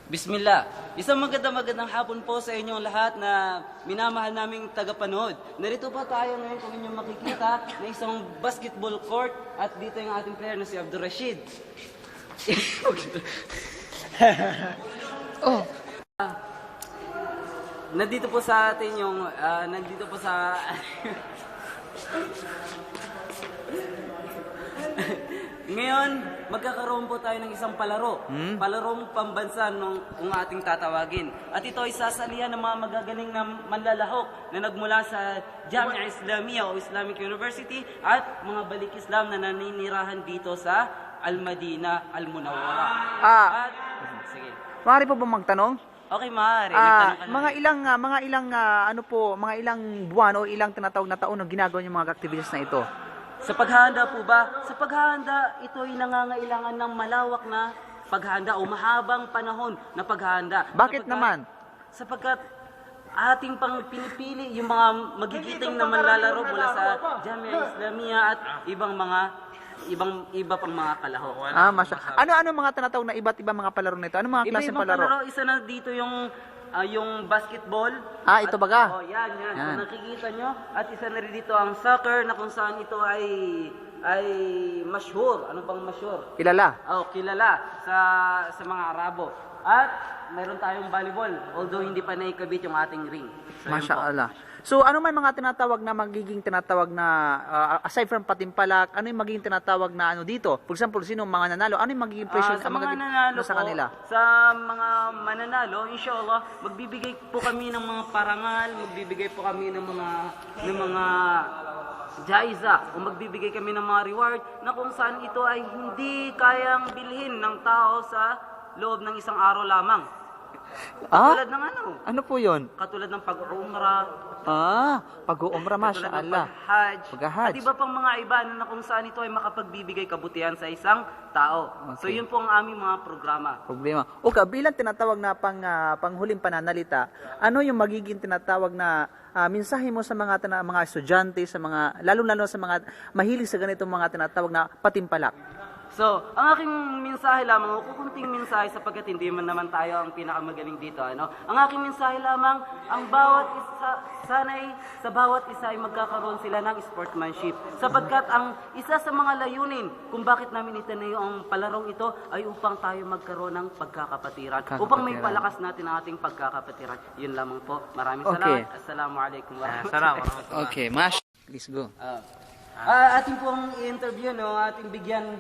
Bismillah. Isang magandang hapon po sa inyong lahat na minamahal naming tagapanood. Narito po tayo ngayon kung inyong makikita na isang basketball court at dito yung ating player na si Abdul Rashid. Oh, Nandito po sa atin yung Ngayon, magkakaroon po tayo ng isang palaro. Palarong pambansa ng ating tatawagin. At ito ay sasalihan ng mga magagaling na manlalahok na nagmula sa Jamia Islamia o Islamic University at mga balik Islam na naninirahan dito sa Al-Madina, Al-Munawwara. At, sige. maaari po ba magtanong? Okay, maaari. Nagtanong ka na. Mga ilang buwan o ilang tinatawag na taon ang ginagawa yung mga activities na ito? Sa paghahanda po ba? Sa paghahanda, ito ay nangangailangan ng malawak na paghahanda o mahabang panahon na paghahanda. Bakit naman? Sapagkat ating pang pinipili yung mga magigiting na manlalaro mula sa Jamia Islamia at iba pang mga kalahok. Ano mga tinatawag na iba't ibang mga palaro nito? Ano mga klaseng Iba-ibang palaro? isa na dito yung basketball. Ito baga? Yan. Yan. Kung nakikita nyo. At isa na rin dito ang soccer na kung saan ito ay masyhur. Ano bang masyhur? Kilala? Kilala sa mga Arabo. At mayroon tayong volleyball. Although hindi pa naikabit yung ating ring. So, yun po. Mashallah. So, ano may mga tinatawag na aside from patimpalak, ano yung magiging tinatawag na ano dito? For example, sino mga nanalo? Ano yung magiging presyo Sa mga nanalo sa po, kanila? sa mga mananalo, inshallah, magbibigay po kami ng mga parangal, magbibigay po kami ng mga jaiza o magbibigay kami ng mga reward na kung saan ito ay hindi kayang bilhin ng tao sa loob ng isang araw lamang. Katulad ng Ano po yun? Katulad ng pag-umrah, Pag-uumra, mashallah. Pag-hajj. At iba pang mga iba na kung saan ito ay makapagbibigay kabutihan sa isang tao. Okay. So yun po ang aming mga programa. Problema. Okay, bilang tinatawag na panghuling pananalita, ano yung magiging tinatawag na mensahe mo sa mga estudyante, sa mga lalo-lalo sa mga mahilig sa ganitong mga tinatawag na patimpalak? So, ang aking mensahe lamang, kukunting mensahe sapagkat hindi man naman tayo ang pinakamagaling dito. Ang aking mensahe lamang, ang bawat isa, sana'y sa bawat isa ay magkakaroon sila ng sportsmanship. Sapagkat ang isa sa mga layunin kung bakit namin itinayo ang palarong ito ay upang tayo magkaroon ng pagkakapatiran. Upang may palakas natin ang ating pagkakapatiran. Yun lamang po. Maraming salamat. Assalamualaikum warahmatullahi. Okay, please go. Ating pong i-interview, ating bigyan